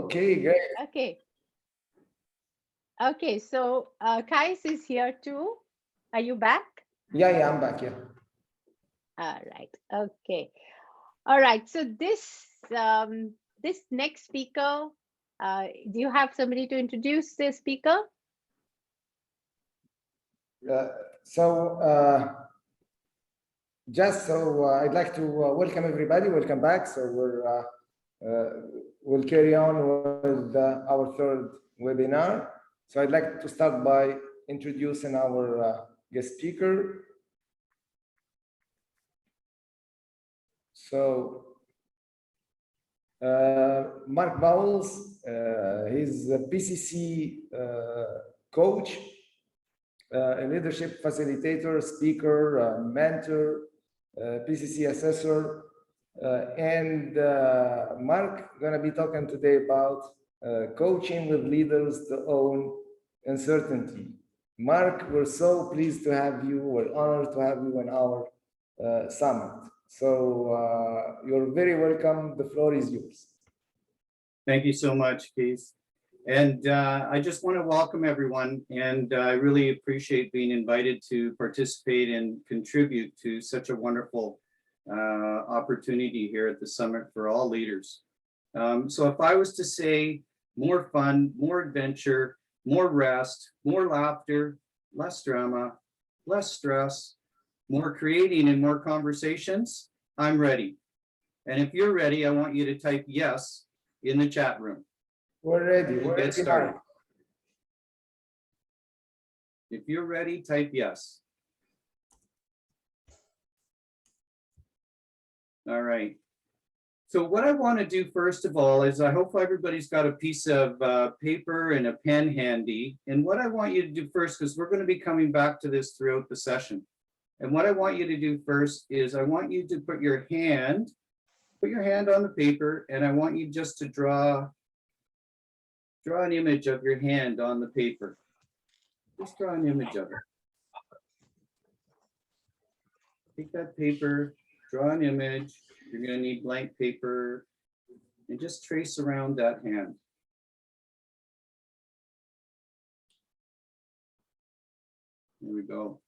Okay, great. Okay. Okay, so Kais is here too. Are you back? Yeah, I'm back. Yeah. All right. Okay. All right. So this this next speaker, do you have somebody to introduce the speaker? I'd like to welcome everybody. Welcome back. So we'll carry on with our third webinar. So I'd like to start by introducing our guest speaker. So Marc Bowles, he's a PCC coach, a leadership facilitator, speaker, mentor, PCC assessor, and Marc gonna be talking today about coaching with leaders to own uncertainty. Marc, we're so pleased to have you. We're honored to have you in our summit. So you're very welcome. The floor is yours. Thank you so much, Keith. And I just want to welcome everyone, and I really appreciate being invited to participate and contribute to such a wonderful opportunity here at the Summit for All Leaders. So if I was to say more fun, more adventure, more rest, more laughter, less drama, less stress, more creating and more conversations, I'm ready. And if you're ready, I want you to type yes in the chat room. We're ready. We'll get started. If you're ready, type yes. All right. So what I want to do first of all is I hope everybody's got a piece of paper and a pen handy. And what I want you to do first, because we're going to be coming back to this throughout the session. And what I want you to do first is I want you to put your hand on the paper, and I want you just to draw an image of your hand on the paper. Just draw an image of it. Take that paper, draw an image. You're going to need blank paper, and just trace around that hand. There we go.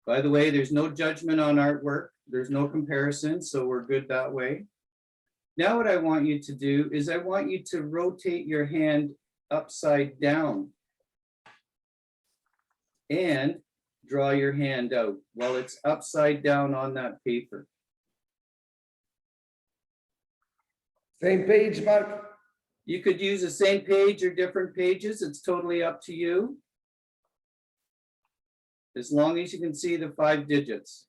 By the way, there's no judgment on artwork. There's no comparison, so we're good that way. Now what I want you to do is I want you to rotate your hand upside down and draw your hand out while it's upside down on that paper. Same page, Marc? You could use the same page or different pages. It's totally up to you. As long as you can see the 5 digits.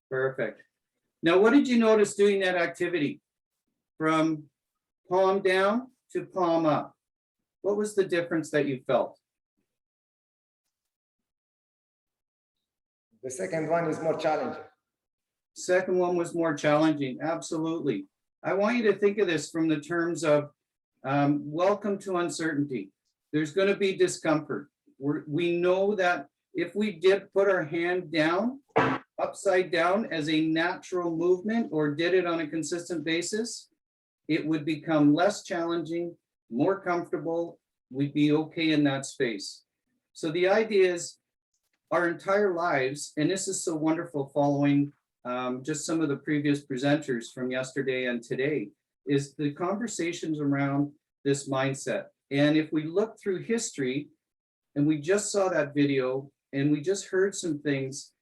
Perfect. Now, what did you notice doing that activity? From palm down to palm up. What was the difference that you felt? The second one is more challenging. Second one was more challenging. Absolutely. I want you to think of this from the terms of welcome to uncertainty. There's going to be discomfort. We know that if we did put our hand down, upside down as a natural movement or did it on a consistent basis, it would become less challenging, more comfortable. We'd be okay in that space. So the idea is our entire lives, and this is so wonderful following just some of the previous presenters from yesterday and today, is the conversations around this mindset. And if we look through history, and we just saw that video, and we just heard some things,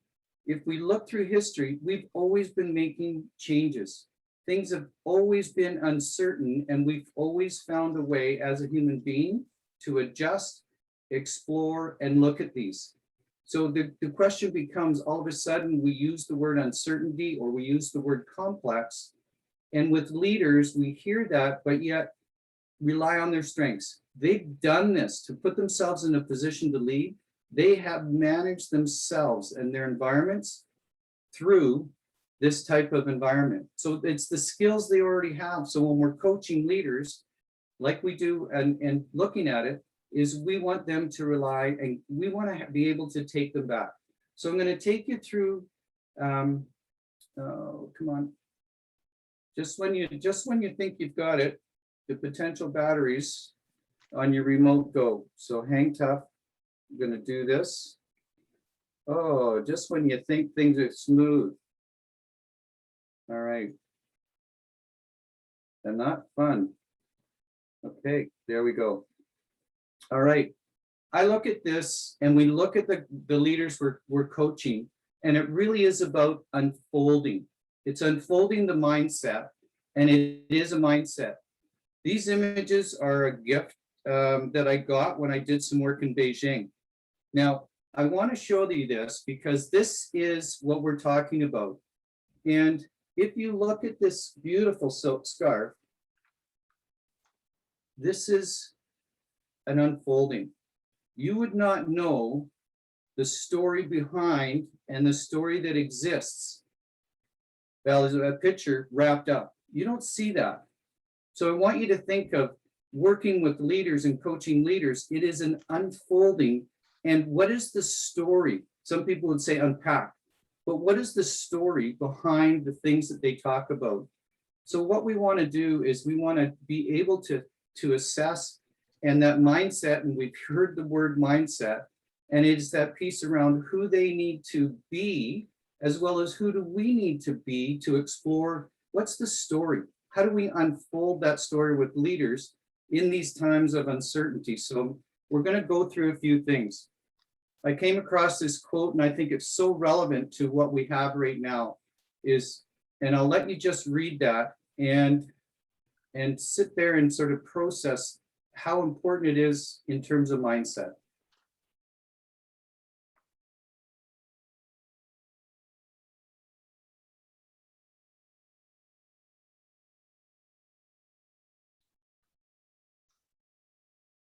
if we look through history, we've always been making changes. Things have always been uncertain, and we've always found a way as a human being to adjust, explore, and look at these. So the question becomes, all of a sudden, we use the word uncertainty or we use the word complex. And with leaders, we hear that, but yet rely on their strengths. They've done this to put themselves in a position to lead. They have managed themselves and their environments through this type of environment. So it's the skills they already have. So when we're coaching leaders, like we do and looking at it, is we want them to rely and we want to be able to take them back. So I'm going to take you through Oh, come on. Just when you think you've got it, the potential batteries on your remote go. So hang tough. I'm gonna do this. Oh, just when you think things are smooth. All right. And not fun. Okay, there we go. All right. I look at this and we look at the leaders we're coaching, and it really is about unfolding. It's unfolding the mindset, and it is a mindset. These images are a gift that I got when I did some work in Beijing. Now, I want to show you this because this is what we're talking about. And if you look at this beautiful silk scarf, this is an unfolding. You would not know the story behind and the story that exists. Well, there's a picture wrapped up. You don't see that. So I want you to think of working with leaders and coaching leaders. It is an unfolding. And what is the story? Some people would say unpack, but what is the story behind the things that they talk about? So what we want to do is we want to be able to assess, and that mindset, and we've heard the word mindset, and it's that piece around who they need to be, as well as who do we need to be to explore what's the story? How do we unfold that story with leaders in these times of uncertainty? So we're going to go through a few things. I came across this quote, and I think it's so relevant to what we have right now, and I'll let you just read that and sit there and sort of process how important it is in terms of mindset.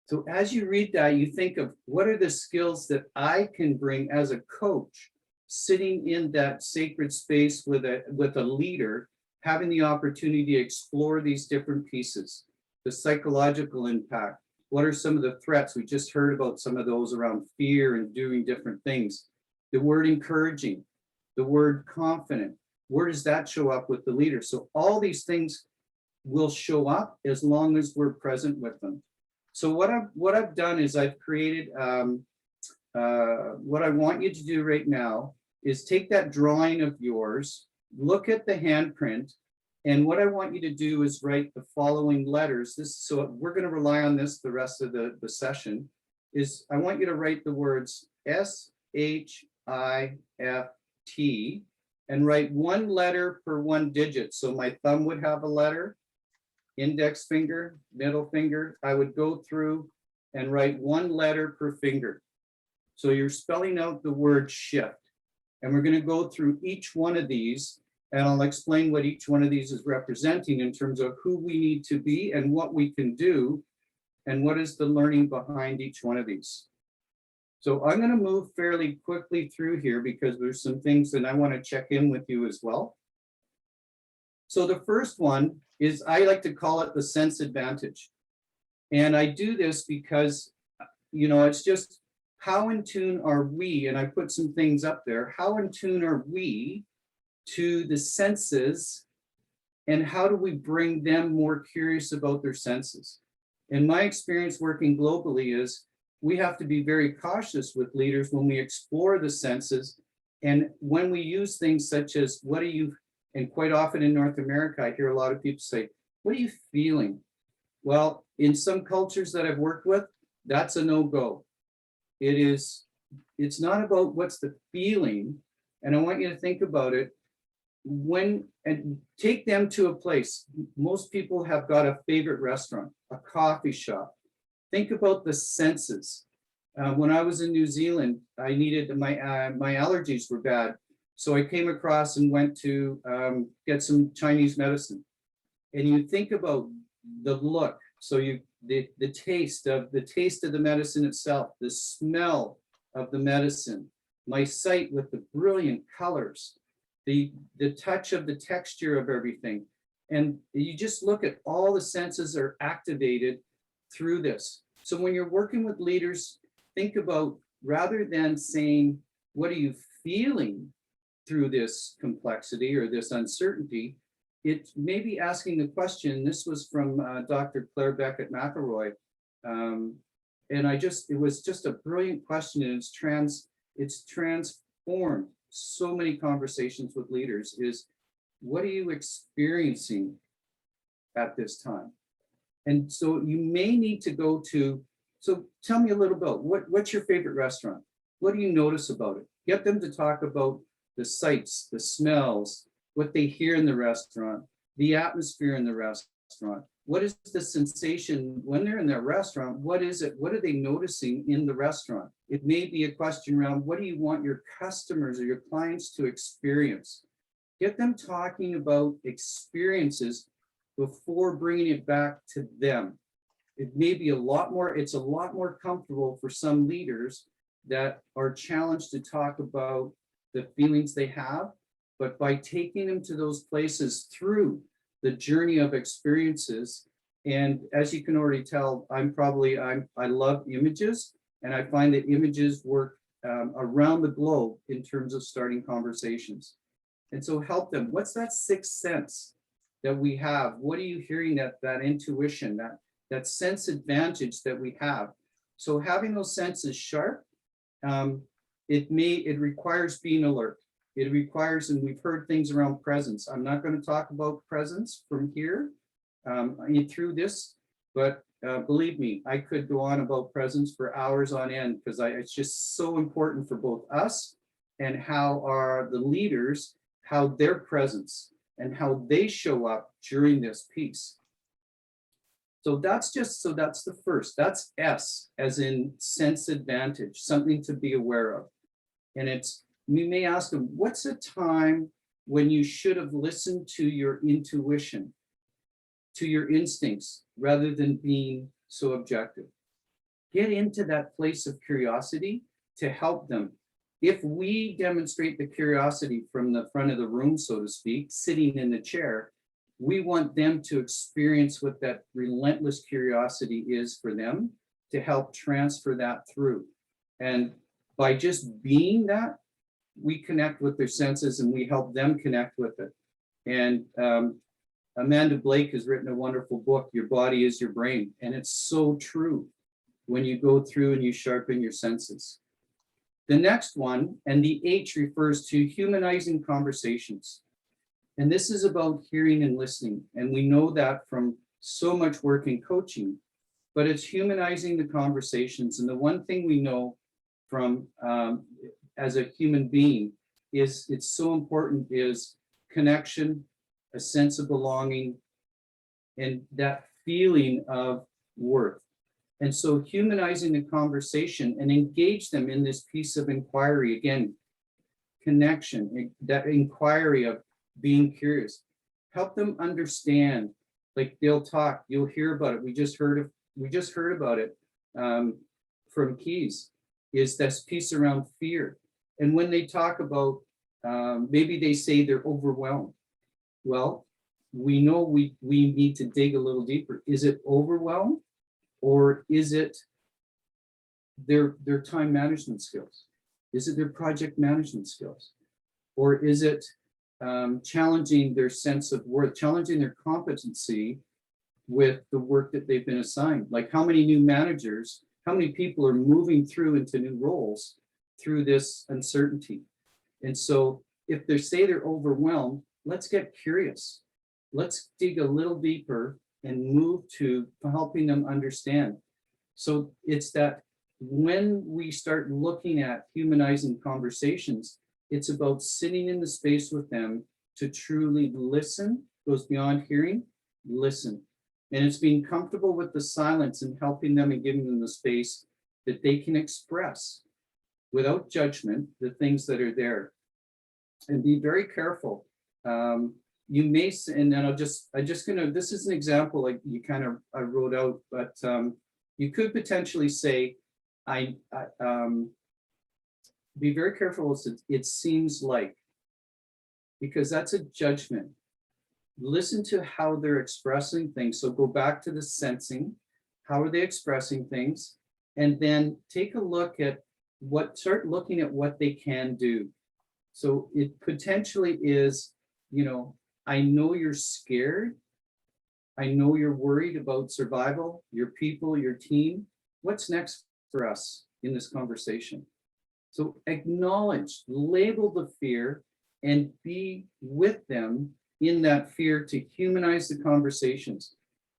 So as you read that, you think of what are the skills that I can bring as a coach, sitting in that sacred space with a leader, having the opportunity to explore these different pieces, the psychological impact. What are some of the threats? We just heard about some of those around fear and doing different things. The word encouraging, the word confident, where does that show up with the leader? So all these things will show up as long as we're present with them. So what I've done is I've created, what I want you to do right now is take that drawing of yours, look at the handprint, and what I want you to do is write the following letters. So we're going to rely on this the rest of the session, is I want you to write the words SHIFT and write one letter per one digit. So my thumb would have a letter, index finger, middle finger. I would go through and write one letter per finger. So you're spelling out the word shift. And we're going to go through each one of these, and I'll explain what each one of these is representing in terms of who we need to be and what we can do, and what is the learning behind each one of these. So I'm going to move fairly quickly through here because there's some things that I want to check in with you as well. So the first one is, I like to call it the sense advantage. And I do this because, you know, it's just how in tune are we, and I put some things up there, how in tune are we to the senses, and how do we bring them more curious about their senses? In my experience working globally is we have to be very cautious with leaders when we explore the senses, and when we use things such as, what are you, and quite often in North America, I hear a lot of people say, what are you feeling? Well, in some cultures that I've worked with, that's a no-go. It's not about what's the feeling, and I want you to think about it and take them to a place. Most people have got a favorite restaurant, a coffee shop. Think about the senses. When I was in New Zealand, I needed my allergies were bad. So I came across and went to get some Chinese medicine. And you think about the look. So the taste of the medicine itself, the smell of the medicine, my sight with the brilliant colors, the touch of the texture of everything. And you just look at all the senses are activated through this. So when you're working with leaders, think about, rather than saying, what are you feeling? through this complexity or this uncertainty, it may be asking the question. This was from Dr. Claire Beckett McElroy. And it was just a brilliant question, and it's transformed so many conversations with leaders. Is what are you experiencing at this time? And so you may need to go to, so tell me a little bit, what's your favorite restaurant? What do you notice about it? Get them to talk about the sights, the smells, what they hear in the restaurant, the atmosphere in the restaurant. What is the sensation when they're in their restaurant? What is it? What are they noticing in the restaurant? It may be a question around, what do you want your customers or your clients to experience? Get them talking about experiences before bringing it back to them. It may be it's a lot more comfortable for some leaders that are challenged to talk about the feelings they have, but by taking them to those places through the journey of experiences. And as you can already tell, I love images, and I find that images work around the globe in terms of starting conversations. And so help them. What's that sixth sense that we have? What are you hearing, that intuition, that sense advantage that we have? So having those senses sharp, it requires being alert. It requires, and we've heard things around presence. I'm not going to talk about presence from here through this, but believe me, I could go on about presence for hours on end, because it's just so important for both us and how are the leaders, how their presence and how they show up during this piece. So that's the first. That's S, as in sense advantage, something to be aware of. And we may ask them, what's a time when you should have listened to your intuition, to your instincts, rather than being so objective? Get into that place of curiosity to help them. If we demonstrate the curiosity from the front of the room, so to speak, sitting in the chair, we want them to experience what that relentless curiosity is for them, to help transfer that through. And by just being that, we connect with their senses and we help them connect with it. And Amanda Blake has written a wonderful book, Your Body is Your Brain. And it's so true when you go through and you sharpen your senses. The next one, and the H, refers to humanizing conversations. And this is about hearing and listening. And we know that from so much work in coaching, but it's humanizing the conversations. And the one thing we know from as a human being is it's so important is connection, a sense of belonging, and that feeling of worth. And so humanizing the conversation and engage them in this piece of inquiry, again, connection, that inquiry of being curious, help them understand, like they'll talk, you'll hear about it. We just heard about it from Keys, is this piece around fear. And when they talk about, maybe they say they're overwhelmed. Well, we know we need to dig a little deeper. Is it overwhelmed, or is it their time management skills? Is it their project management skills? Or is it challenging their sense of worth, challenging their competency with the work that they've been assigned? Like how many new managers, how many people are moving through into new roles through this uncertainty? And so if they say they're overwhelmed, let's get curious. Let's dig a little deeper and move to helping them understand. So it's that when we start looking at humanizing conversations, it's about sitting in the space with them to truly listen, goes beyond hearing, listen. And it's being comfortable with the silence and helping them and giving them the space that they can express without judgment the things that are there. And be very careful. You may, and then this is an example like you kind of I wrote out, but you could potentially say, be very careful with it seems like, because that's a judgment. Listen to how they're expressing things. So go back to the sensing. How are they expressing things? And then take a look at start looking at what they can do. So it potentially is, you know, I know you're scared. I know you're worried about survival, your people, your team. What's next for us in this conversation? So acknowledge, label the fear, and be with them in that fear to humanize the conversations.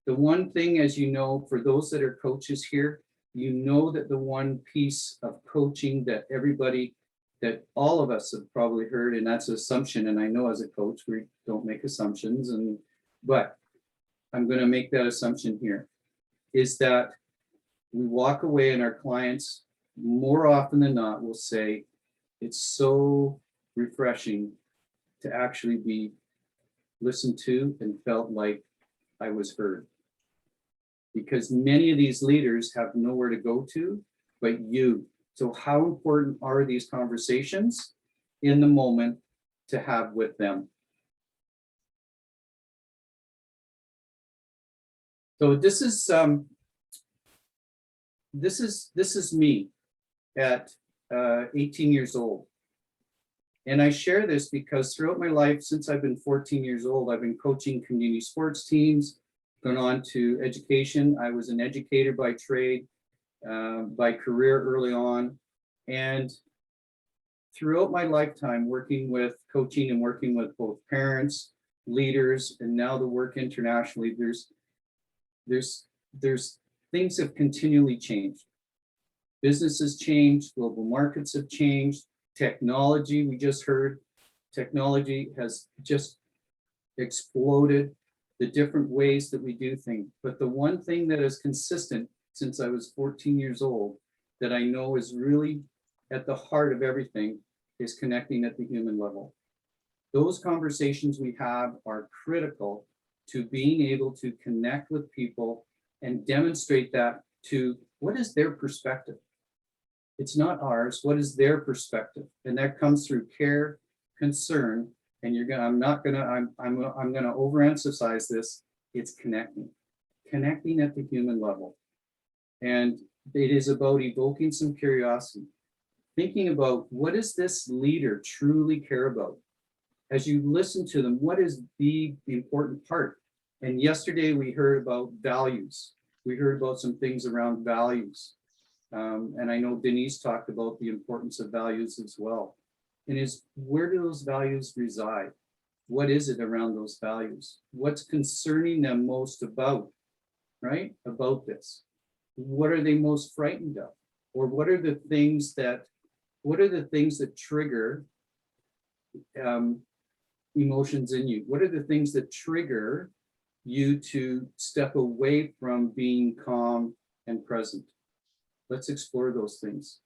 The one thing, as you know, for those that are coaches here, you know that the one piece of coaching that everybody, that all of us have probably heard, and that's assumption, and I know as a coach, we don't make assumptions, but I'm going to make that assumption here, is that we walk away and our clients more often than not will say, it's so refreshing to actually be listened to and felt like I was heard. Because many of these leaders have nowhere to go to but you. So how important are these conversations in the moment to have with them? So this is me at 18 years old. And I share this because throughout my life, since I've been 14 years old, I've been coaching community sports teams, gone on to education. I was an educator by trade, by career early on. And throughout my lifetime, working with coaching and working with both parents, leaders, and now the work internationally, there's things have continually changed. Businesses changed, global markets have changed, technology, we just heard, technology has just exploded, the different ways that we do things. But the one thing that is consistent since I was 14 years old that I know is really at the heart of everything is connecting at the human level. Those conversations we have are critical to being able to connect with people and demonstrate that to what is their perspective. It's not ours. What is their perspective? And that comes through care, concern, and I'm gonna overemphasize this. It's connecting at the human level. And it is about evoking some curiosity, thinking about what does this leader truly care about? As you listen to them, what is the important part? And yesterday we heard about values. We heard about some things around values. And I know Denice talked about the importance of values as well. And where do those values reside? What is it around those values? What's concerning them most about, right? About this. What are they most frightened of? Or what are the things that trigger emotions in you? What are the things that trigger you to step away from being calm and present? Let's explore those things.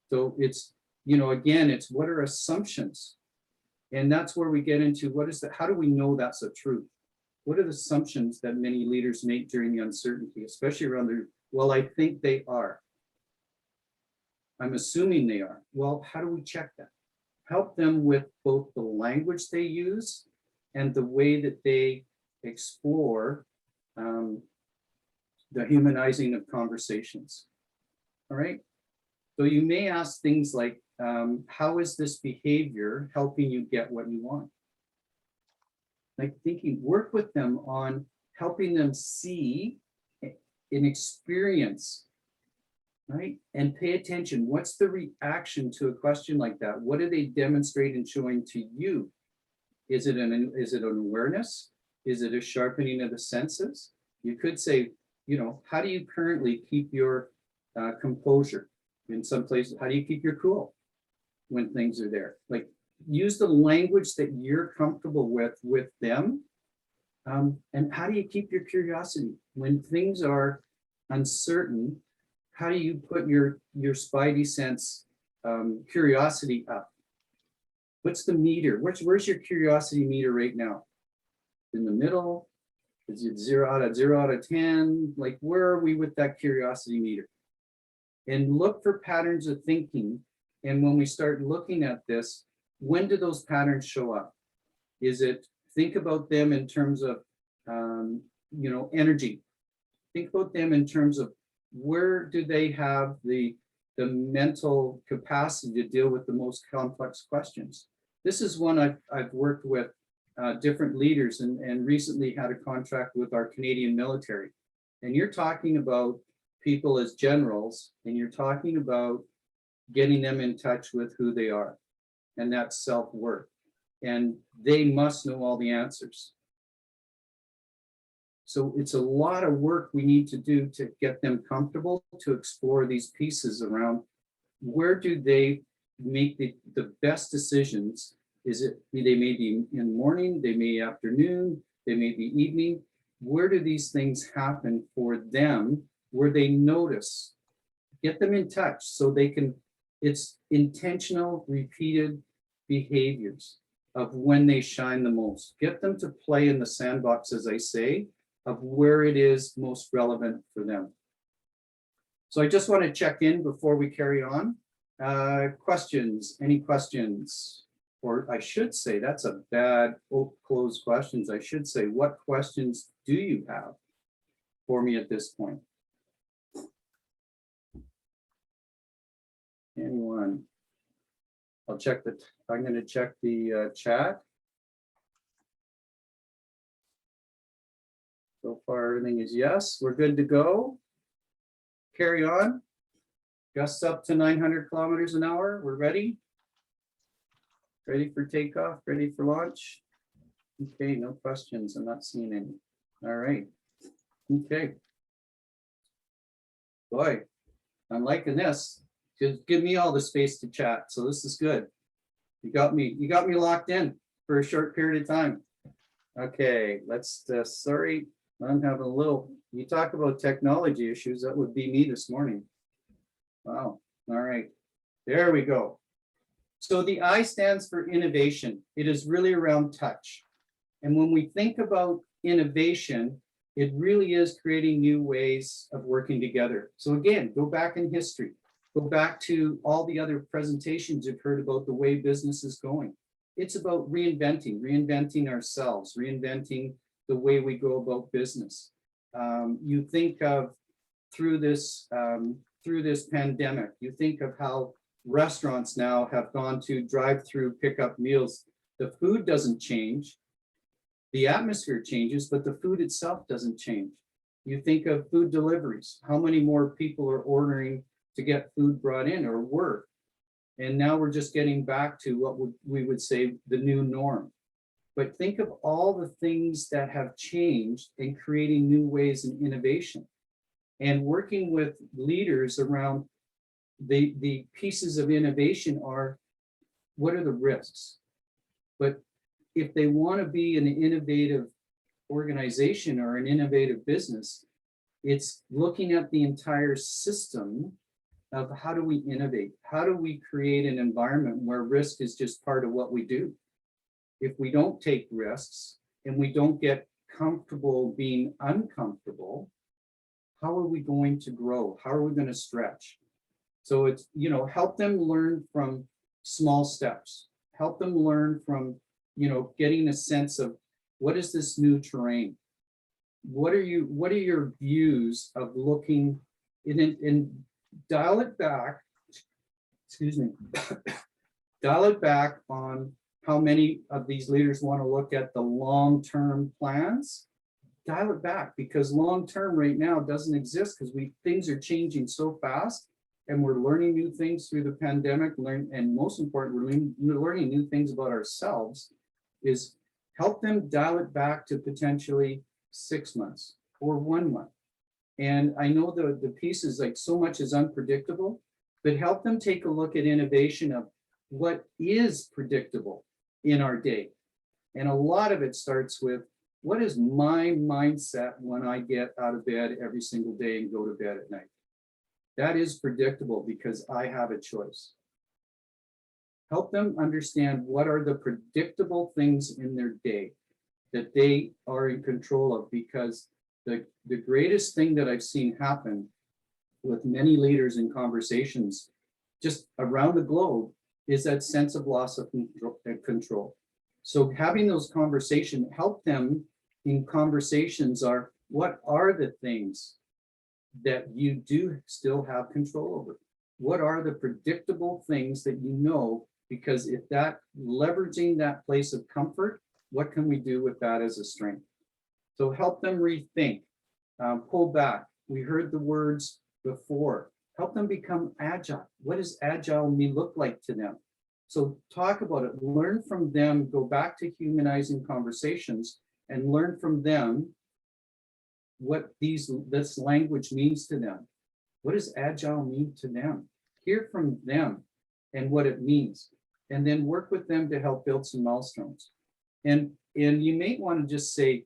So it's, again, it's what are assumptions? And that's where we get into how do we know that's a truth? What are the assumptions that many leaders make during the uncertainty, especially around well, I think they are. I'm assuming they are. Well, how do we check that? Help them with both the language they use and the way that they explore the humanizing of conversations. All right. So you may ask things like, how is this behavior helping you get what you want? Like work with them on helping them see an experience, right? And pay attention. What's the reaction to a question like that? What do they demonstrate in showing to you? Is it an awareness? Is it a sharpening of the senses? You could say, how do you currently keep your composure? In some places, how do you keep your cool when things are there? Like use the language that you're comfortable with them. And how do you keep your curiosity when things are uncertain? How do you put your spidey sense curiosity up? What's the meter? Where's your curiosity meter right now? In the middle? Is it 0 out of 10? Like where are we with that curiosity meter? And look for patterns of thinking. And when we start looking at this, when do those patterns show up? Is it think about them in terms of energy? Think about them in terms of where do they have the mental capacity to deal with the most complex questions? This is one I've worked with different leaders and recently had a contract with our Canadian military. And you're talking about people as generals, and you're talking about getting them in touch with who they are, and that's self-worth. And they must know all the answers. So it's a lot of work we need to do to get them comfortable to explore these pieces around where do they make the best decisions. Is it, they may be in the morning, they may afternoon, they may be evening. Where do these things happen for them where they notice? Get them in touch so they can, it's intentional, repeated behaviors of when they shine the most. Get them to play in the sandbox, as I say, of where it is most relevant for them. So I just want to check in before we carry on. Questions, any questions? Or I should say, that's a bad closed questions. I should say, what questions do you have for me at this point? Anyone? I'll check the, I'm going to check the chat. So far, everything is yes. We're good to go. Carry on. Gusts up to 900 kilometers an hour. We're ready. Ready for takeoff, ready for launch. Okay, no questions. I'm not seeing any. All right. Okay. Boy, I'm liking this. Just give me all the space to chat. So this is good. You got me locked in for a short period of time. Okay, let's sorry, I'm having a little, you talk about technology issues, that would be me this morning. Wow. All right. There we go. So the I stands for innovation. It is really around touch. And when we think about innovation, it really is creating new ways of working together. So again, go back in history. Go back to all the other presentations you've heard about the way business is going. It's about reinventing ourselves, reinventing the way we go about business. You think of through this pandemic, you think of how restaurants now have gone to drive-through pickup meals. The food doesn't change. The atmosphere changes, but the food itself doesn't change. You think of food deliveries. How many more people are ordering to get food brought in or were? And now we're just getting back to what we would say the new norm. But think of all the things that have changed in creating new ways in innovation and working with leaders around the pieces of innovation are, what are the risks? But if they want to be an innovative organization or an innovative business, it's looking at the entire system of how do we innovate? How do we create an environment where risk is just part of what we do? If we don't take risks and we don't get comfortable being uncomfortable, how are we going to grow? How are we going to stretch? So it's, you know, help them learn from small steps. Help them learn from, you know, getting a sense of what is this new terrain? What are your views of looking in and dial it back, excuse me, dial it back on how many of these leaders want to look at the long-term plans. Dial it back, because long-term right now doesn't exist because things are changing so fast and we're learning new things through the pandemic, and most important, we're learning new things about ourselves. Is help them dial it back to potentially 6 months or 1 month. And I know the pieces, like so much is unpredictable, but help them take a look at innovation of what is predictable in our day. And a lot of it starts with, what is my mindset when I get out of bed every single day and go to bed at night? That is predictable because I have a choice. Help them understand what are the predictable things in their day that they are in control of, because the greatest thing that I've seen happen with many leaders in conversations just around the globe is that sense of loss of control. So having those conversations, help them in conversations are, what are the things that you do still have control over? What are the predictable things that you know Because if that, leveraging that place of comfort, what can we do with that as a strength? So help them rethink, pull back. We heard the words before. Help them become agile. What does agile mean look like to them? So talk about it, learn from them, go back to humanizing conversations and learn from them what this language means to them. What does agile mean to them? Hear from them and what it means, and then work with them to help build some milestones. And you may want to just say,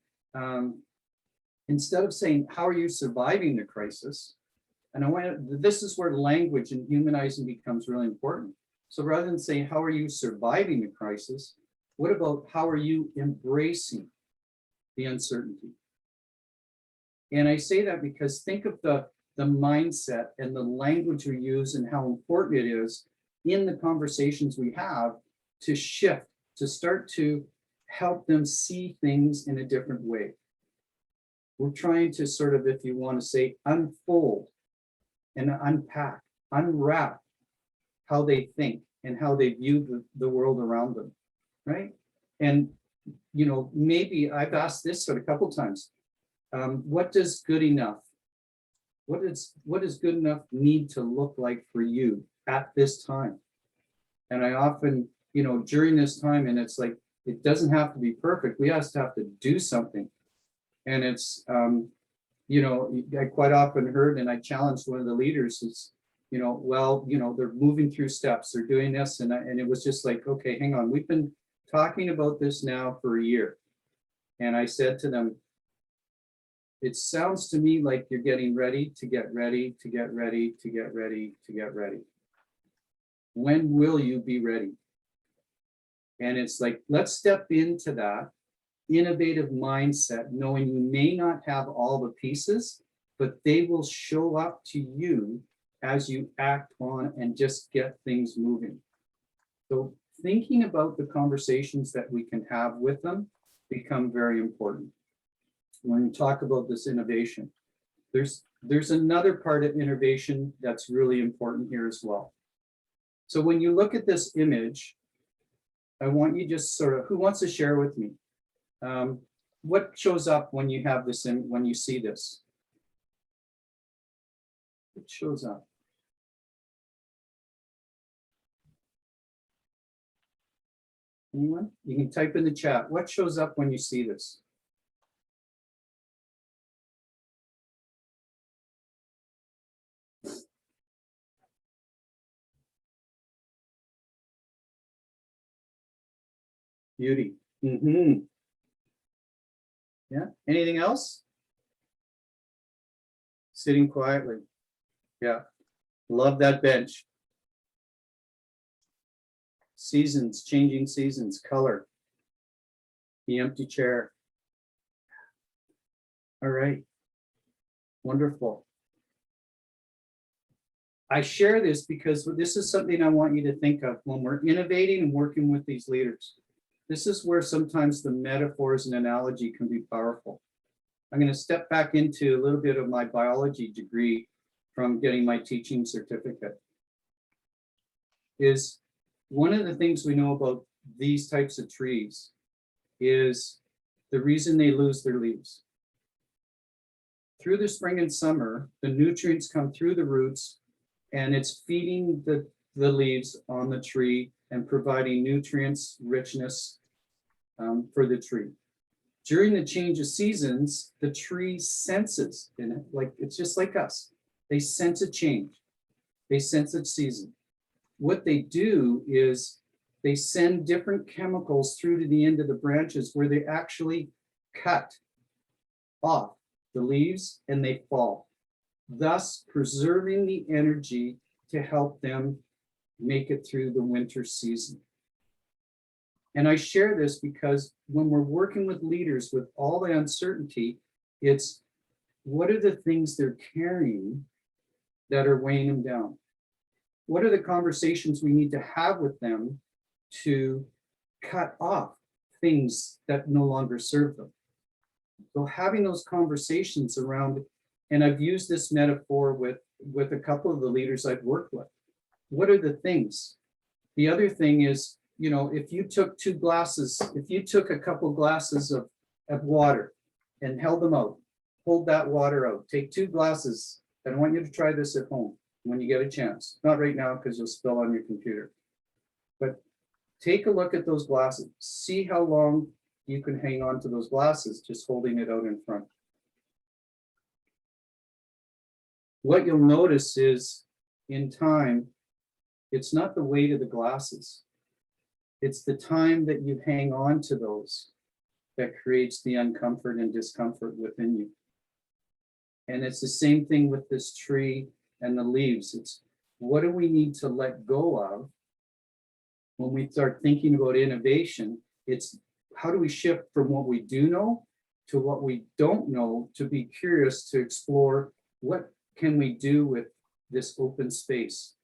instead of saying, how are you surviving the crisis? And this is where language and humanizing becomes really important. So rather than saying, how are you surviving the crisis? What about how are you embracing the uncertainty? And I say that because think of the mindset and the language we use and how important it is in the conversations we have to shift, to start to help them see things in a different way. We're trying to sort of, if you want to say, unfold and unpack, unwrap how they think and how they view the world around them, right? And, you know, maybe I've asked this sort of a couple times, what does good enough, what does good enough need to look like for you at this time? And I often, you know, during this time, and it's like, it doesn't have to be perfect. We have to do something. And it's, you know, I quite often heard, and I challenged one of the leaders is, you know, well, you know, they're moving through steps, they're doing this. And it was just like, okay, hang on. We've been talking about this now for a year. And I said to them, it sounds to me like you're getting ready to get ready, to get ready, to get ready, to get ready. When will you be ready? And it's like, let's step into that innovative mindset, knowing you may not have all the pieces, but they will show up to you as you act on and just get things moving. So thinking about the conversations that we can have with them become very important. When we talk about this innovation, there's another part of innovation that's really important here as well. So when you look at this image, I want you just sort of, who wants to share with me? What shows up when you have this in, when you see this? What shows up? Anyone? You can type in the chat. What shows up when you see this? Beauty. Mm-hmm. Yeah. Anything else? Sitting quietly. Yeah. Love that bench. Seasons, changing seasons, color. The empty chair. All right. Wonderful. I share this because this is something I want you to think of when we're innovating and working with these leaders. This is where sometimes the metaphors and analogy can be powerful. I'm going to step back into a little bit of my biology degree from getting my teaching certificate. Is one of the things we know about these types of trees is the reason they lose their leaves. Through the spring and summer, the nutrients come through the roots and it's feeding the leaves on the tree and providing nutrients, richness for the tree. During the change of seasons, the tree senses, and like it's just like us. They sense a change. They sense a season. What they do is they send different chemicals through to the end of the branches where they actually cut off the leaves and they fall, thus preserving the energy to help them make it through the winter season. And I share this because when we're working with leaders with all the uncertainty, it's what are the things they're carrying that are weighing them down? What are the conversations we need to have with them to cut off things that no longer serve them? So having those conversations around, and I've used this metaphor with a couple of the leaders I've worked with. What are the things? The other thing is, you know, if you took a couple glasses of water and held them out, hold that water out, take 2 glasses, and I want you to try this at home when you get a chance. Not right now because you'll spill on your computer. But take a look at those glasses. See how long you can hang on to those glasses just holding it out in front. What you'll notice is in time, it's not the weight of the glasses. It's the time that you hang on to those that creates the uncomfort and discomfort within you. And it's the same thing with this tree and the leaves. It's what do we need to let go of when we start thinking about innovation? It's how do we shift from what we do know to what we don't know, to be curious, to explore what can we do with this open space,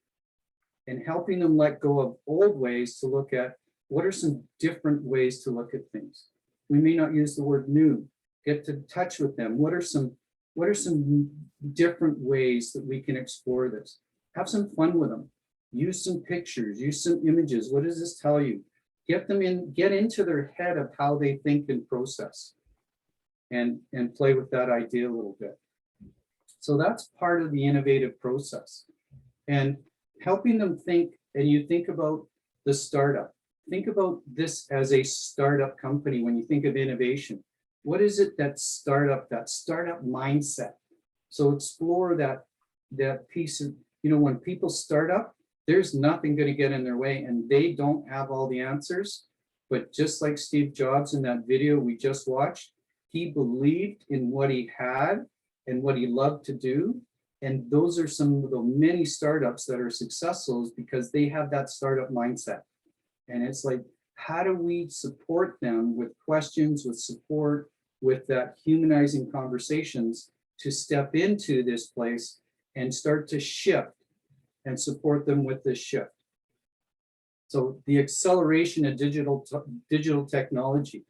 and helping them let go of old ways to look at what are some different ways to look at things. We may not use the word new. Get to touch with them. What are some different ways that we can explore this? Have some fun with them. Use some pictures, use some images. What does this tell you? Get into their head of how they think and process, and play with that idea a little bit. So that's part of the innovative process. And helping them think, and you think about the startup. Think about this as a startup company when you think of innovation. What is it that startup mindset? So explore that piece of, you know, when people start up, there's nothing going to get in their way, and they don't have all the answers. But just like Steve Jobs in that video we just watched, he believed in what he had and what he loved to do. And those are some of the many startups that are successful, is because they have that startup mindset. And it's like, how do we support them with questions, with support, with that humanizing conversations to step into this place and start to shift and support them with this shift. So the acceleration of digital technology,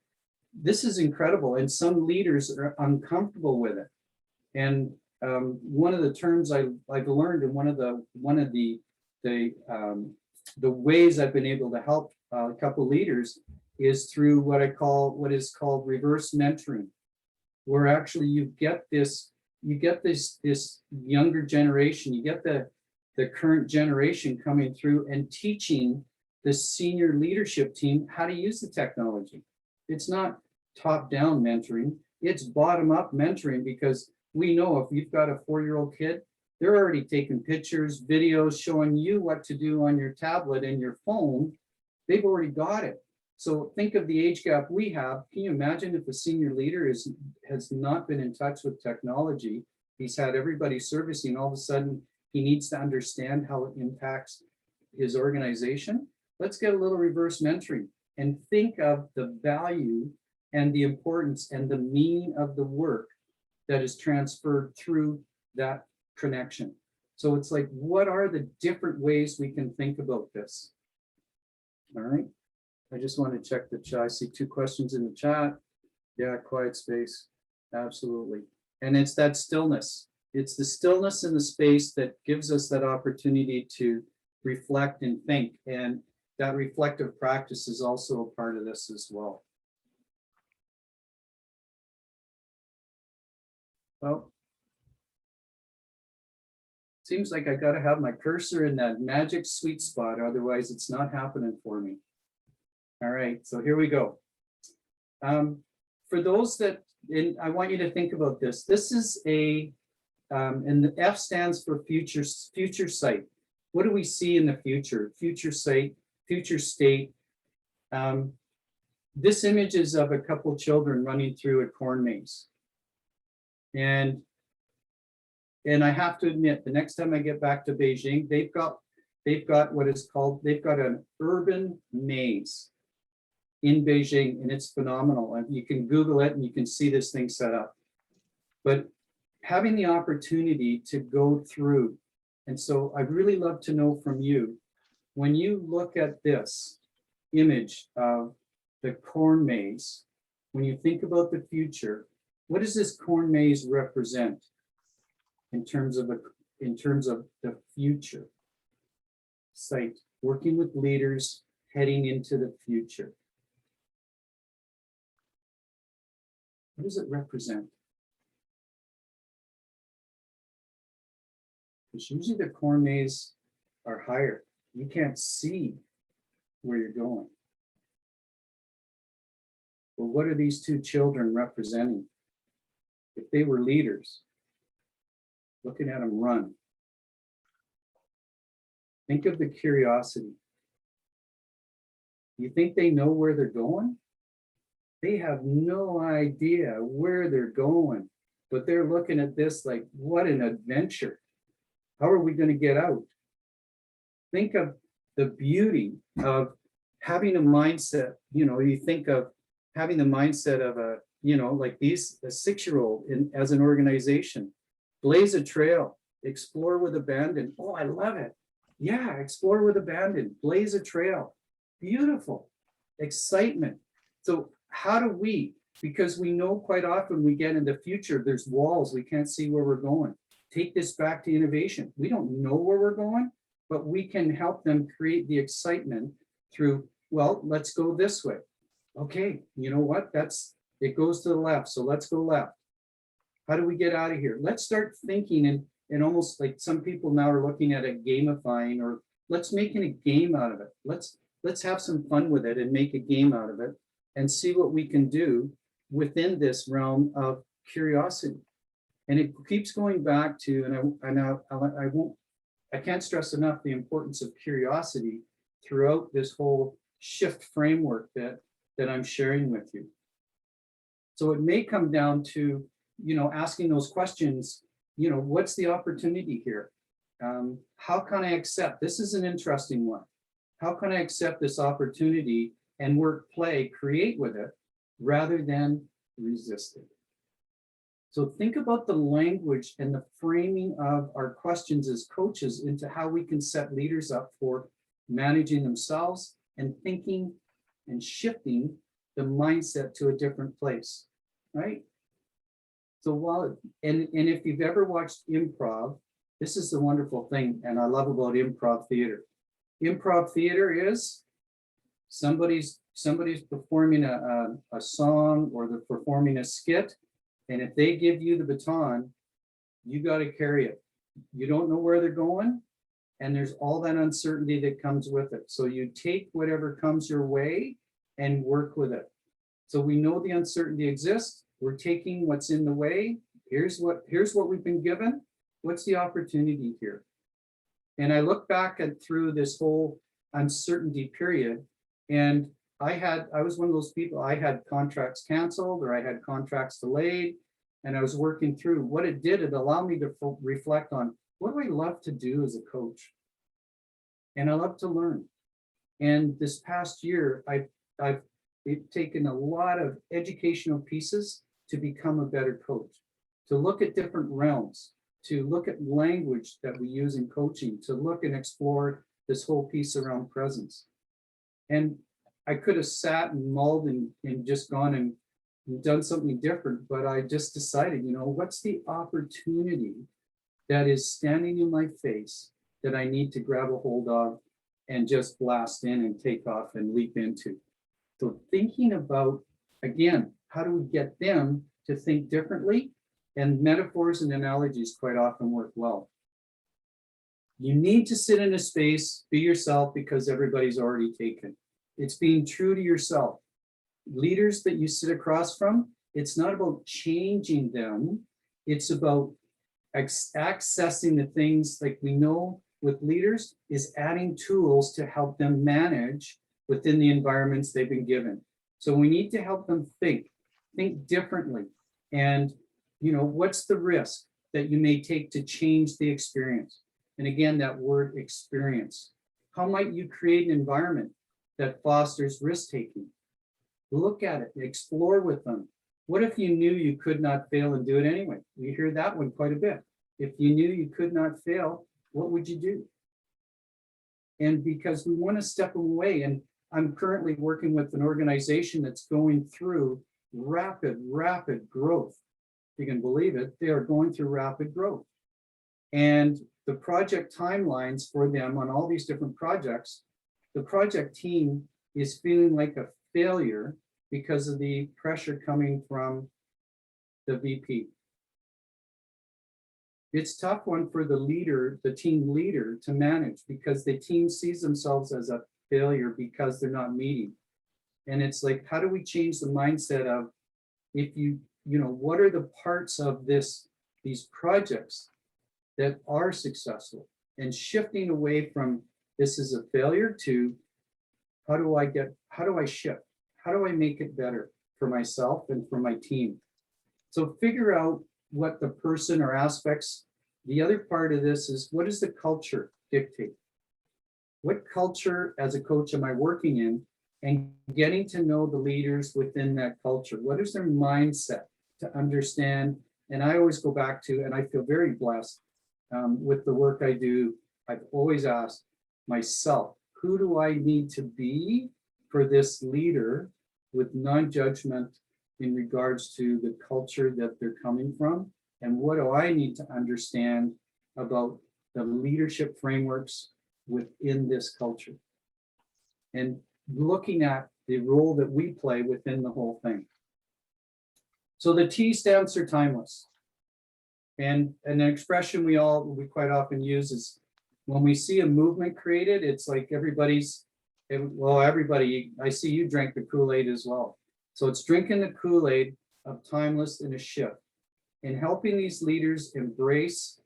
this is incredible, and some leaders are uncomfortable with it. And one of the terms I've learned, and one of the ways I've been able to help a couple leaders is through what is called reverse mentoring, where actually you get this younger generation, you get the current generation coming through and teaching the senior leadership team how to use the technology. It's not top-down mentoring, it's bottom-up mentoring, because we know if you've got a 4-year-old kid, they're already taking pictures, videos, showing you what to do on your tablet and your phone. They've already got it. So think of the age gap we have. Can you imagine if a senior leader has not been in touch with technology? He's had everybody servicing, all of a sudden he needs to understand how it impacts his organization. Let's get a little reverse mentoring and think of the value and the importance and the meaning of the work that is transferred through that connection. So it's like, what are the different ways we can think about this? All right. I just want to check the chat. I see 2 questions in the chat. Yeah, quiet space. Absolutely. And it's that stillness. It's the stillness in the space that gives us that opportunity to reflect and think. And that reflective practice is also a part of this as well. Well, seems like I got to have my cursor in that magic sweet spot, otherwise it's not happening for me. All right, so here we go. For those that, and I want you to think about this. This is a, and the F stands for future sight. What do we see in the future? Future sight, future state. This image is of a couple children running through a corn maze. And I have to admit, the next time I get back to Beijing, they've got what is called, they've got an urban maze in Beijing, and it's phenomenal. And you can Google it and you can see this thing set up. But having the opportunity to go through, and so I'd really love to know from you, when you look at this image of the corn maze, when you think about the future, what does this corn maze represent in terms of the future site? working with leaders heading into the future. What does it represent? Because usually the cornets are higher. You can't see where you're going. Well, what are these two children representing? If they were leaders, looking at them run. Think of the curiosity. You think they know where they're going? They have no idea where they're going, but they're looking at this like, what an adventure. How are we going to get out? Think of the beauty of having a mindset. You think of having the mindset of a, like a 6-year-old as an organization. Blaze a trail, explore with abandon. Oh, I love it. Yeah, explore with abandon, blaze a trail. Beautiful. Excitement. So how do we, because we know quite often we get in the future, there's walls, we can't see where we're going. Take this back to innovation. We don't know where we're going, but we can help them create the excitement through, well, let's go this way. Okay, you know what? It goes to the left, so let's go left. How do we get out of here? Let's start thinking and almost like some people now are looking at a gamifying, or let's making a game out of it. Let's have some fun with it and make a game out of it and see what we can do within this realm of curiosity. And it keeps going back to, I can't stress enough the importance of curiosity throughout this whole shift framework that I'm sharing with you. So it may come down to, asking those questions, what's the opportunity here? How can I accept? This is an interesting one. How can I accept this opportunity and work, play, create with it rather than resist it? So think about the language and the framing of our questions as coaches into how we can set leaders up for managing themselves and thinking and shifting the mindset to a different place, right? So and if you've ever watched improv, this is the wonderful thing, and I love about improv theater. Improv theater is somebody's performing a song, or they're performing a skit, and if they give you the baton, you got to carry it. You don't know where they're going, and there's all that uncertainty that comes with it. So you take whatever comes your way and work with it. So we know the uncertainty exists. We're taking what's in the way. Here's what we've been given. What's the opportunity here? And I look back through this whole uncertainty period, and I was one of those people. I had contracts canceled, or I had contracts delayed, and I was working through what it did. It allowed me to reflect on, what do I love to do as a coach? And I love to learn. And this past year, I've taken a lot of educational pieces to become a better coach, to look at different realms, to look at language that we use in coaching, to look and explore this whole piece around presence. And I could have sat and mulled and just gone and done something different, but I just decided, what's the opportunity that is standing in my face that I need to grab a hold of and just blast in and take off and leap into. So thinking about, again, how do we get them to think differently? And metaphors and analogies quite often work well. You need to sit in a space, be yourself, because everybody's already taken. It's being true to yourself. Leaders that you sit across from, it's not about changing them. It's about accessing the things, like we know with leaders, is adding tools to help them manage within the environments they've been given. So we need to help them think differently. And what's the risk that you may take to change the experience? And again, that word experience. How might you create an environment that fosters risk-taking? Look at it, explore with them. What if you knew you could not fail and do it anyway? We hear that one quite a bit. If you knew you could not fail, what would you do? And because we want to step away, and I'm currently working with an organization that's going through rapid growth. If you can believe it, they are going through rapid growth. And the project timelines for them on all these different projects the project team is feeling like a failure because of the pressure coming from the VP. It's tough one for the leader, the team leader, to manage because the team sees themselves as a failure because they're not meeting. And it's like, how do we change the mindset of, if you know, what are the parts of these projects that are successful, and shifting away from this is a failure to how do I shift? How do I make it better for myself and for my team? So figure out what the person or aspects. The other part of this is, what does the culture dictate? What culture as a coach am I working in, and getting to know the leaders within that culture? What is their mindset to understand? And I always go back to, and I feel very blessed with the work I do. I've always asked myself, who do I need to be for this leader, with non-judgment in regards to the culture that they're coming from? And what do I need to understand about the leadership frameworks within this culture? And looking at the role that we play within the whole thing. So the T stands for timeless. And an expression we quite often use is, when we see a movement created, it's like everybody, I see you drank the Kool-Aid as well. So it's drinking the Kool-Aid of timeless in a shift, and helping these leaders embrace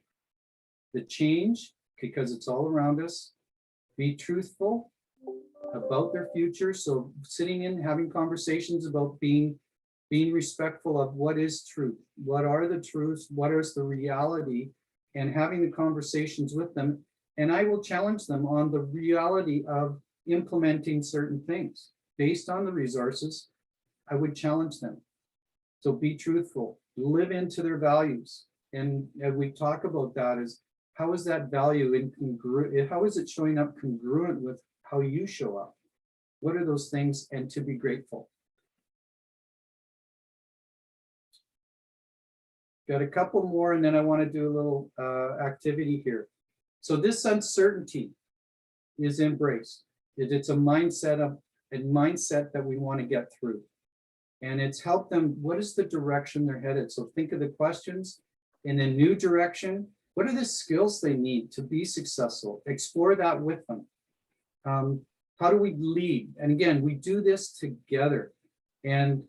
the change because it's all around us, be truthful about their future. So sitting in, having conversations about being respectful of what is truth, what are the truths, what is the reality, and having the conversations with them. And I will challenge them on the reality of implementing certain things based on the resources. I would challenge them. So be truthful, live into their values. And we talk about that, is how is that value how is it showing up congruent with how you show up? What are those things? And to be grateful. Got a couple more, and then I want to do a little activity here. So this uncertainty is embraced. It's a mindset that we want to get through. And it's helped them, what is the direction they're headed? So think of the questions in a new direction. What are the skills they need to be successful? Explore that with them. How do we lead? And again, we do this together. And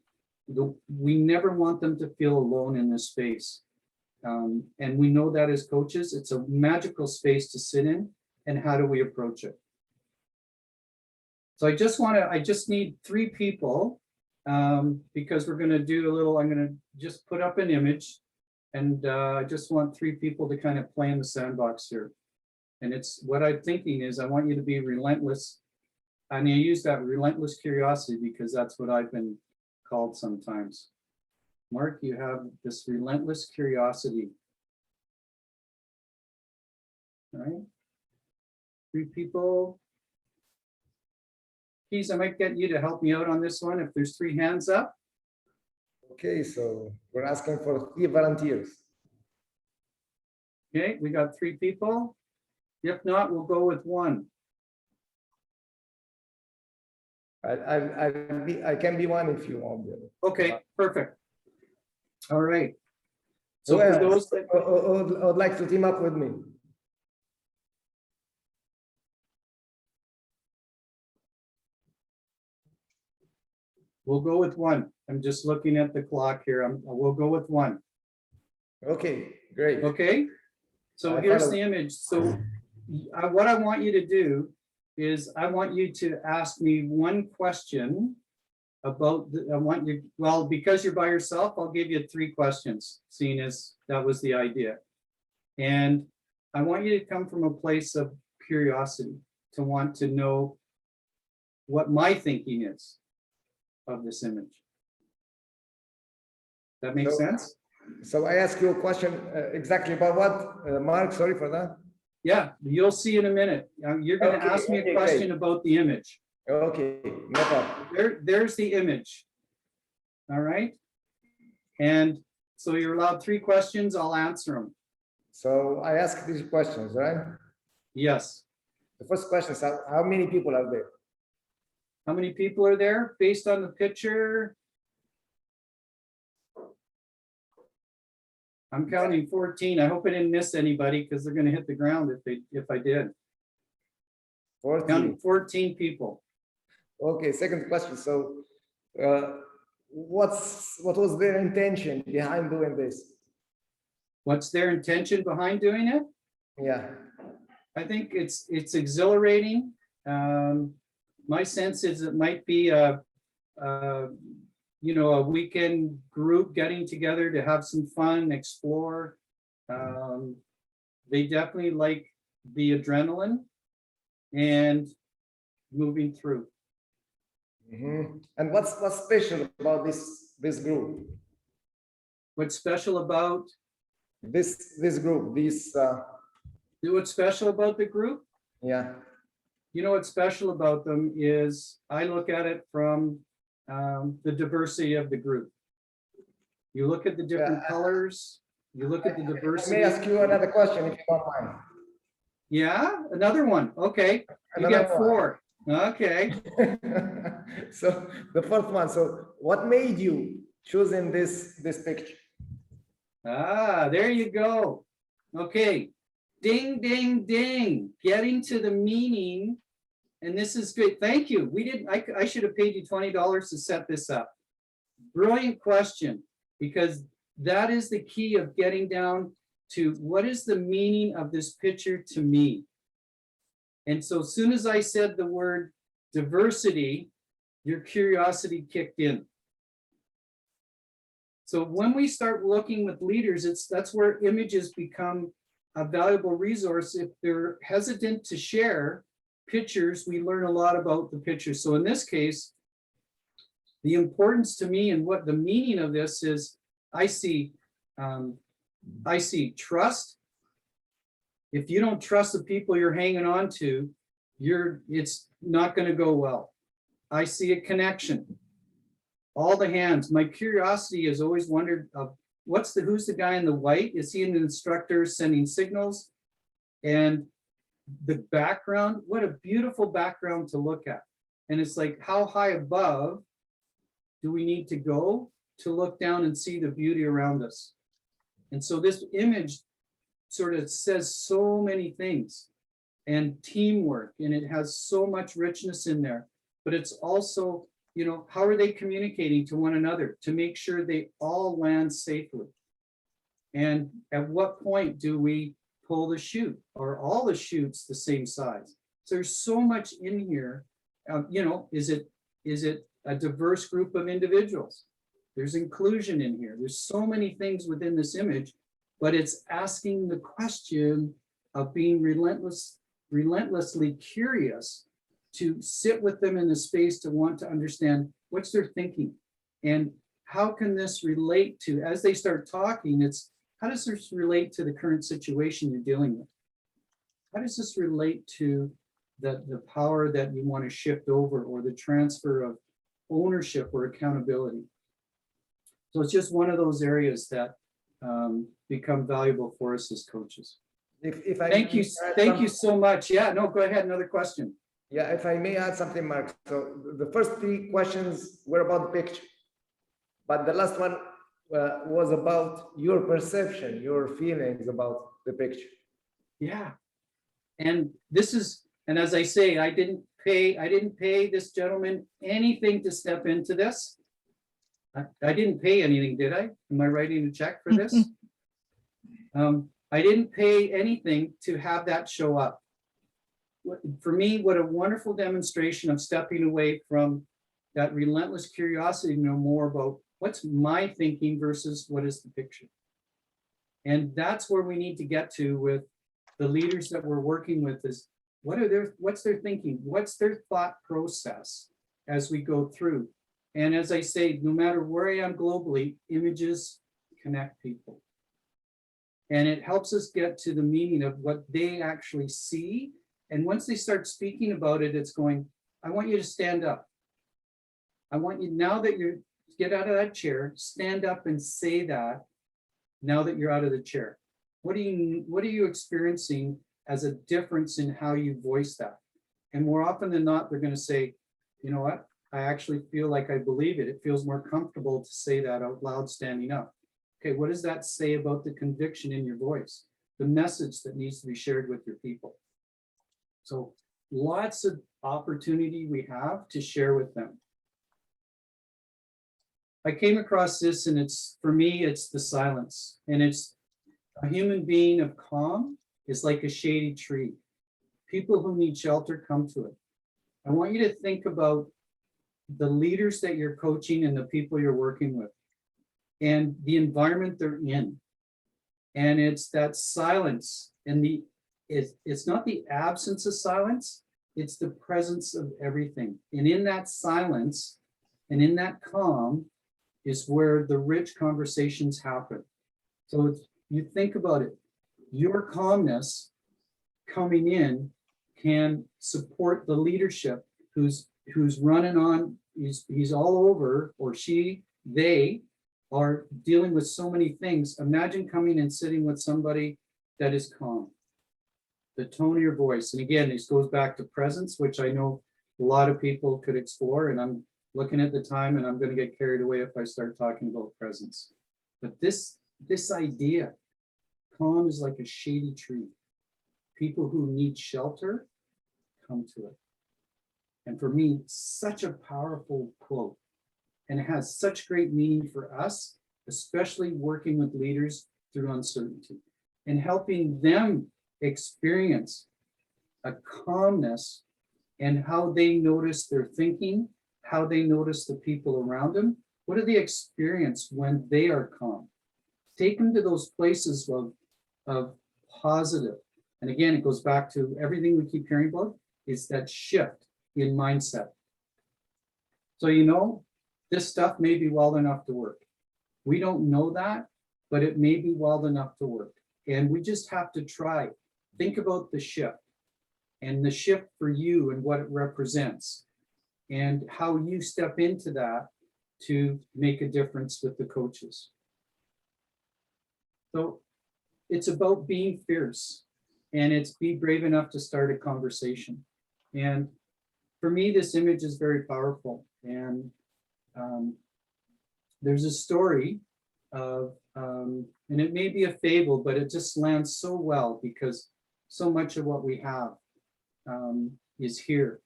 we never want them to feel alone in this space. And we know that as coaches, it's a magical space to sit in. And how do we approach it? So I just need 3 people, because we're going to do a little, I'm going to just put up an image, and I just want 3 people to kind of play in the sandbox here. And it's what I'm thinking is, I want you to be relentless. And I use that relentless curiosity because that's what I've been called sometimes. Marc, you have this relentless curiosity. All right. 3 people. Keys, I might get you to help me out on this one if there's 3 hands up. Okay, so we're asking for 3 volunteers. Okay, we got 3 people. If not, we'll go with 1. I can be 1 if you want. Okay, perfect. All right. So for those that would like to team up with me. We'll go with 1. I'm just looking at the clock here. We'll go with 1. Okay, great. Okay. So here's the image. So what I want you to do is, I want you to ask me 1 question about, because you're by yourself, I'll give you 3 questions, seeing as that was the idea. And I want you to come from a place of curiosity, to want to know what my thinking is of this image. That makes sense? So I ask you a question exactly about what, Marc, sorry for that. Yeah, you'll see in a minute. You're going to ask me a question great. About the image. Okay, no problem. There's the image. All right. And so you're allowed 3 questions. I'll answer them. So I ask these questions, right? Yes. The first question is how many people are there? How many people are there based on the picture? I'm counting 14. I hope I didn't miss anybody because they're going to hit the ground if I did. 14. Counting 14 people. Okay, second question. So what was their intention behind doing this? What's their intention behind doing it? Yeah. I think it's exhilarating. My sense is it might be a weekend group getting together to have some fun, explore. They definitely like the adrenaline and moving through. Mm-hmm. And what's special about this group? What's special about this group? what's special about the group? Yeah. You know what's special about them is I look at it from the diversity of the group. You look at the different colors, you look at the diversity. Let me ask you another question if you don't mind. Yeah, another one. Okay, you Another get 4. Okay. So the first one. So what made you choosing this picture? Ah, there you go. Okay. Ding, ding, ding. Getting to the meaning. And this is good. Thank you. I should have paid you $20 to set this up. Brilliant question, because that is the key of getting down to what is the meaning of this picture to me. And so as soon as I said the word diversity, your curiosity kicked in. So when we start looking with leaders, that's where images become a valuable resource. If they're hesitant to share pictures, we learn a lot about the pictures. So in this case, the importance to me and what the meaning of this is, I see trust. If you don't trust the people you're hanging on to, it's not going to go well. I see a connection. All the hands. My curiosity has always wondered, who's the guy in the white? Is he an instructor sending signals? And the background, what a beautiful background to look at. And it's like, how high above do we need to go to look down and see the beauty around us? And so this image sort of says so many things, and teamwork, and it has so much richness in there, but it's also, how are they communicating to one another to make sure they all land safely? And at what point do we pull the chute? Or all the chutes the same size? So there's so much in here. Is it a diverse group of individuals? There's inclusion in here. There's so many things within this image, but it's asking the question of being relentlessly curious, to sit with them in the space, to want to understand what's their thinking and how can this relate to, as they start talking, it's how does this relate to the current situation you're dealing with? How does this relate to the power that you want to shift over, or the transfer of ownership or accountability? So it's just one of those areas that become valuable for us as coaches. Thank you so much. Yeah, no, go ahead. Another question. Yeah, if I may add something, Marc. So the first 3 questions were about the picture, but the last one was about your perception, your feelings about the picture. Yeah, and as I say, I didn't pay this gentleman anything to step into this. I didn't pay anything, did I? Am I writing a check for this? I didn't pay anything to have that show up. For me, what a wonderful demonstration of stepping away from that relentless curiosity to know more about what's my thinking versus what is the picture. And that's where we need to get to with the leaders that we're working with, is what's their thinking? What's their thought process as we go through? And as I say, no matter where I am globally, images connect people. And it helps us get to the meaning of what they actually see. And once they start speaking about it, it's going, I want you to stand up. I want you, now that you get out of that chair, stand up and say that now that you're out of the chair. What are you experiencing has a difference in how you voice that. And more often than not, they're going to say, you know what, I actually feel like I believe it. It feels more comfortable to say that out loud standing up. Okay, what does that say about the conviction in your voice? The message that needs to be shared with your people. So lots of opportunity we have to share with them. I came across this, and it's, for me, it's the silence. And it's a human being of calm is like a shady tree. People who need shelter come to it. I want you to think about the leaders that you're coaching and the people you're working with and the environment they're in. And it's that silence, and it's not the absence of silence, it's the presence of everything. And in that silence and in that calm is where the rich conversations happen. So if you think about it, your calmness coming in can support the leadership who's running on, he's all over, or they are dealing with so many things. Imagine coming and sitting with somebody that is calm. The tone of your voice. And again, this goes back to presence, which I know a lot of people could explore, and I'm looking at the time and I'm going to get carried away if I start talking about presence. But this idea, calm is like a shady tree. People who need shelter come to it. And for me, such a powerful quote. And it has such great meaning for us, especially working with leaders through uncertainty and helping them experience a calmness and how they notice their thinking, how they notice the people around them. What do they experience when they are calm? Take them to those places of positive. And again, it goes back to everything we keep hearing about is that shift in mindset. So, you know, this stuff may be wild enough to work. We don't know that, but it may be wild enough to work. And we just have to try. Think about the shift and the shift for you and what it represents and how you step into that to make a difference with the coaches. So it's about being fierce, and it's be brave enough to start a conversation. And for me, this image is very powerful. And there's a story of, and it may be a fable, but it just lands so well because so much of what we have is here.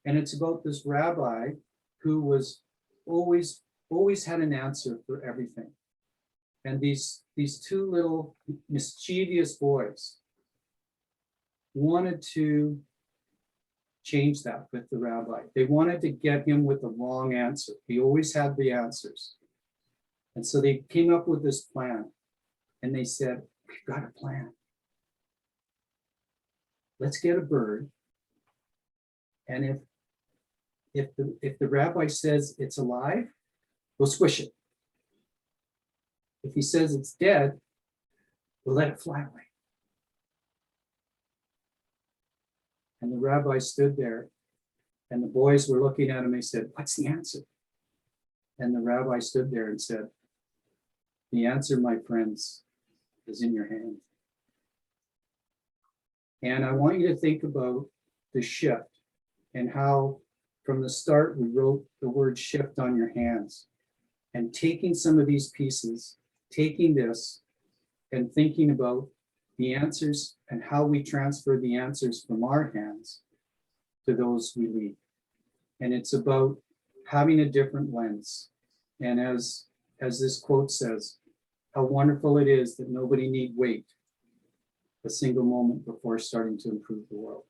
And it's about this rabbi who was always had an answer for everything. And these two little mischievous boys wanted to change that with the rabbi. They wanted to get him with the wrong answer. He always had the answers. And so they came up with this plan. And they said, we've got a plan. Let's get a bird. And if the rabbi says it's alive, we'll squish it. If he says it's dead, we'll let it fly away. And the rabbi stood there, and the boys were looking at him. They said, what's the answer? And the rabbi stood there and said, the answer, my friends, is in your hand. And I want you to think about the shift and how from the start we wrote the word shift on your hands, and taking some of these pieces, taking this and thinking about the answers and how we transfer the answers from our hands to those we lead. And it's about having a different lens. And as this quote says, how wonderful it is that nobody need wait a single moment before starting to improve the world.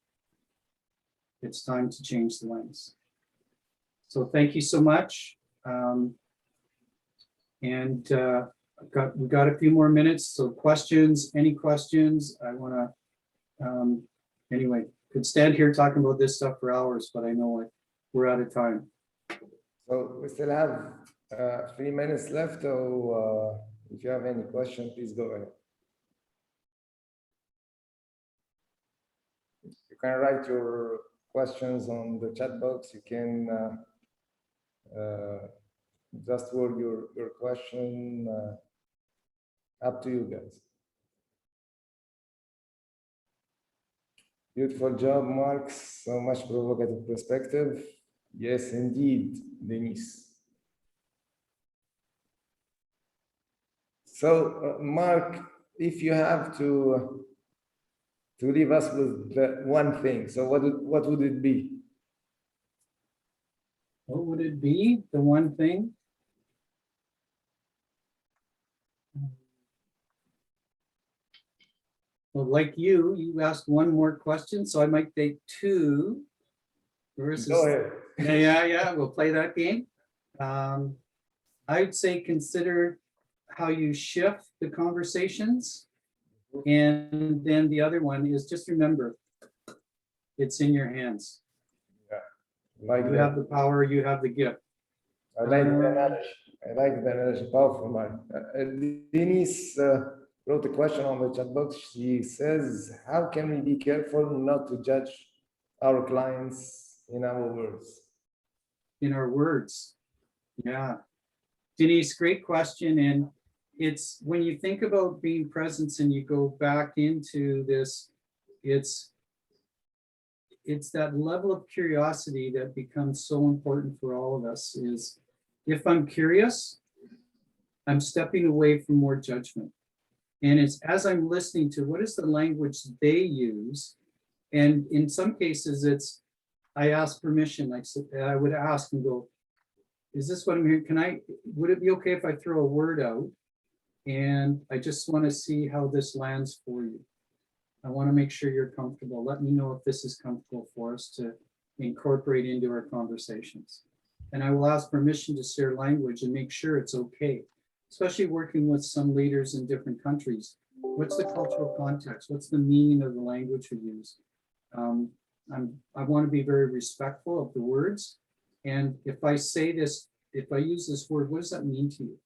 It's time to change the lens. So thank you so much. We've got a few more minutes. So questions, any questions? I want to, anyway, could stand here talking about this stuff for hours, but I know we're out of time. So we still have 3 minutes left. So if you have any question, please go ahead. You can write your questions on the chat box. You can just word your question. Up to you guys. Beautiful job, Marc. So much provocative perspective. Yes, indeed, Denice. So, Marc, if you have to leave us with one thing, so what would it be? What would it be? The one thing? Well, like you asked one more question, so I might take two. Versus, Go ahead. yeah, we'll play that game. I'd say consider how you shift the conversations. And then the other one is just remember, it's in your hands. Like you have the power, you have the gift. I like that analogy. I like that analogy. Powerful, Marc. Denice wrote a question on the chat box. She says, how can we be careful not to judge our clients in our words? In our words. Yeah. Denice, great question. And it's when you think about being present and you go back into this, it's that level of curiosity that becomes so important for all of us. Is if I'm curious, I'm stepping away from more judgment. And it's as I'm listening to what is the language they use. And in some cases, it's, I ask permission. I would ask and go, is this what I'm hearing? Would it be okay if I throw a word out? And I just want to see how this lands for you. I want to make sure you're comfortable. Let me know if this is comfortable for us to incorporate into our conversations. And I will ask permission to share language and make sure it's okay, especially working with some leaders in different countries. What's the cultural context? What's the meaning of the language we use? I want to be very respectful of the words. And if I say this, if I use this word, what does that mean to you?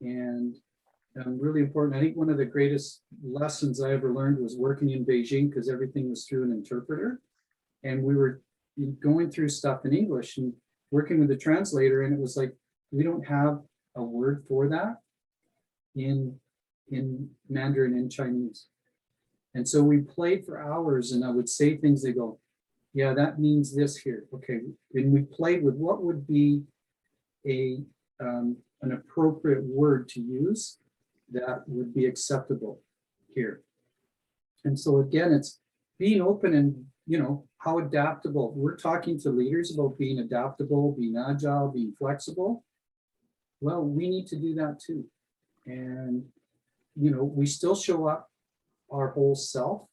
And really important. I think one of the greatest lessons I ever learned was working in Beijing, because everything was through an interpreter. And we were going through stuff in English and working with the translator. And it was like, we don't have a word for that in Mandarin, in Chinese. And so we played for hours and I would say things, they go, yeah, that means this here. Okay. And we played with what would be an appropriate word to use that would be acceptable here. And so again, it's being open and, how adaptable. We're talking to leaders about being adaptable, being agile, being flexible. Well, we need to do that too. And, we still show up our whole self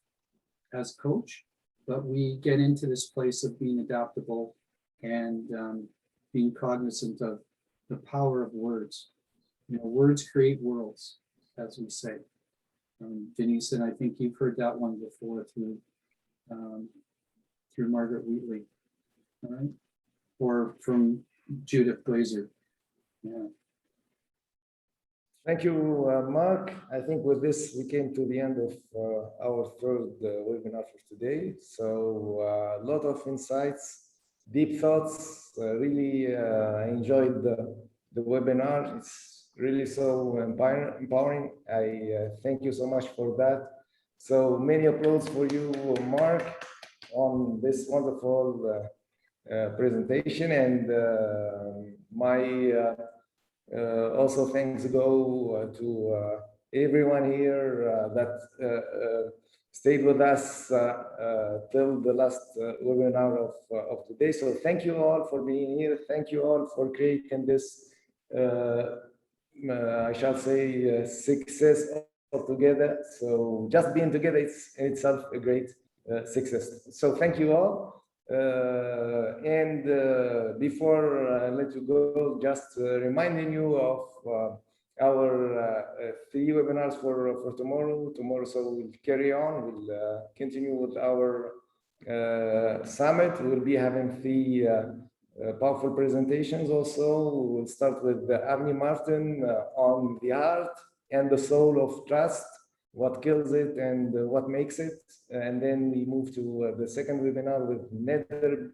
as coach, but we get into this place of being adaptable and being cognizant of the power of words. Words create worlds, as we say. Denice, and I think you've heard that one before through Margaret Wheatley, all right? Or from Judith Glazer. Yeah. Thank you, Marc. I think with this, we came to the end of our third webinar for today. So a lot of insights, deep thoughts. Really enjoyed the webinar. It's really so empowering. I thank you so much for that. So many applause for you, Marc, on this wonderful presentation. And my also thanks go to everyone here that stayed with us till the last webinar of today. So thank you all for being here. Thank you all for creating this, I shall say, success altogether. So just being together is in itself a great success. So thank you all. And before I let you go, just reminding you of our 3 webinars for tomorrow. So we'll carry on. We'll continue with our summit. We'll be having 3 powerful presentations also. We'll start with Avni Martin on the art and the soul of trust, what kills it and what makes it. And then we move to the second webinar with Nader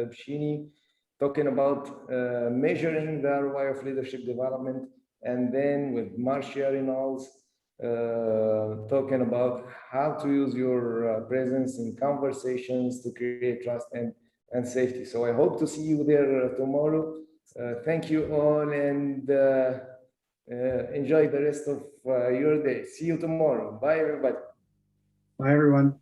Bechini, talking about measuring the ROI of leadership development. And then with Marcia, Reynolds, talking about how to use your presence in conversations to create trust and safety. So I hope to see you there tomorrow. Thank you all, and enjoy the rest of your day. See you tomorrow. Bye, everybody. Bye, everyone.